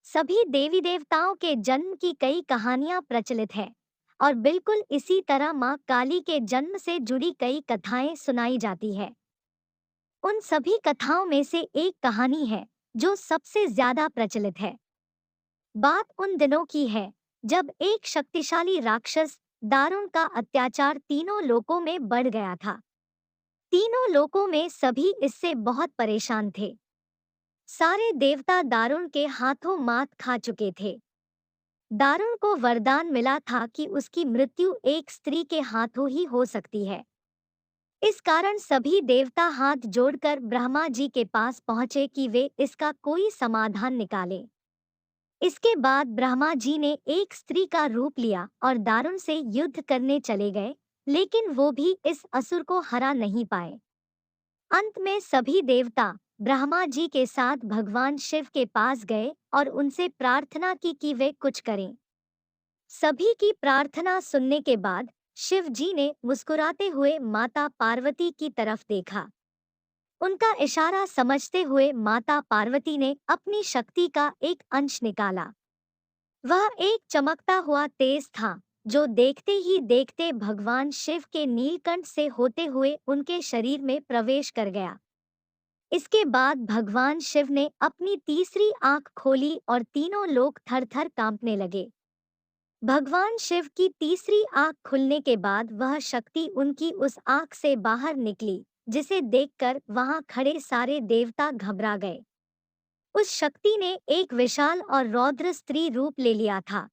सभी देवी देवताओं के जन्म की कई कहानियां प्रचलित है और बिल्कुल इसी तरह मां काली के जन्म से जुड़ी कई कथाएं सुनाई जाती है। उन सभी कथाओं में से एक कहानी है जो सबसे ज्यादा प्रचलित है। बात उन दिनों की है जब एक शक्तिशाली राक्षस दारुण का अत्याचार तीनों लोकों में बढ़ गया था। तीनों लोकों में सभी इससे बहुत परेशान थे। सारे देवता दारुण के हाथों मात खा चुके थे। दारुण को वरदान मिला था कि उसकी मृत्यु एक स्त्री के हाथों ही हो सकती है। इस कारण सभी देवता हाथ जोड़कर ब्रह्मा जी के पास पहुंचे कि वे इसका कोई समाधान निकालें। इसके बाद ब्रह्मा जी ने एक स्त्री का रूप लिया और दारुण से युद्ध करने चले गए, लेकिन वो भी इस असुर को हरा नहीं पाए। अंत में सभी देवता ब्रह्मा जी के साथ भगवान शिव के पास गए और उनसे प्रार्थना की कि वे कुछ करें। सभी की प्रार्थना सुनने के बाद शिव जी ने मुस्कुराते हुए माता पार्वती की तरफ देखा। उनका इशारा समझते हुए माता पार्वती ने अपनी शक्ति का एक अंश निकाला। वह एक चमकता हुआ तेज था जो देखते ही देखते भगवान शिव के नीलकंठ से होते हुए उनके शरीर में प्रवेश कर गया। इसके बाद भगवान शिव ने अपनी तीसरी आंख खोली और तीनों लोग थर-थर कांपने लगे। भगवान शिव की तीसरी आंख खुलने के बाद वह शक्ति उनकी उस आंख से बाहर निकली, जिसे देखकर वहां खड़े सारे देवता घबरा गए। उस शक्ति ने एक विशाल और रौद्र स्त्री रूप ले लिया था।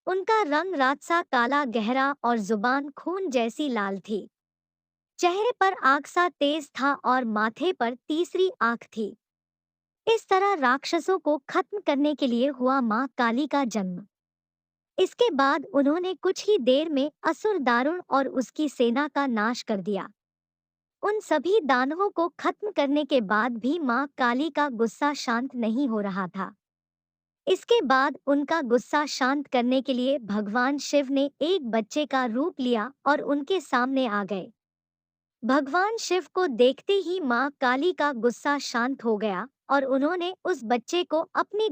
उनका रंग रातसा काला गहरा और जुबान खून जैसी लाल थी। चेहरे पर आग सा तेज था और माथे पर तीसरी आंख थी। इस तरह राक्षसों को खत्म करने के लिए हुआ मां काली का जन्म। इसके बाद उन्होंने कुछ ही देर में असुर दारुण और उसकी सेना का नाश कर दिया। उन सभी दानवों को खत्म करने के बाद भी मां काली का गुस्सा शांत नहीं हो रहा था। इसके बाद उनका गुस्सा शांत करने के लिए भगवान शिव ने एक बच्चे का रूप लिया और उनके सामने आ गए। भगवान शिव को देखते ही मां काली का गुस्सा शांत हो गया और उन्होंने उस बच्चे को अपनी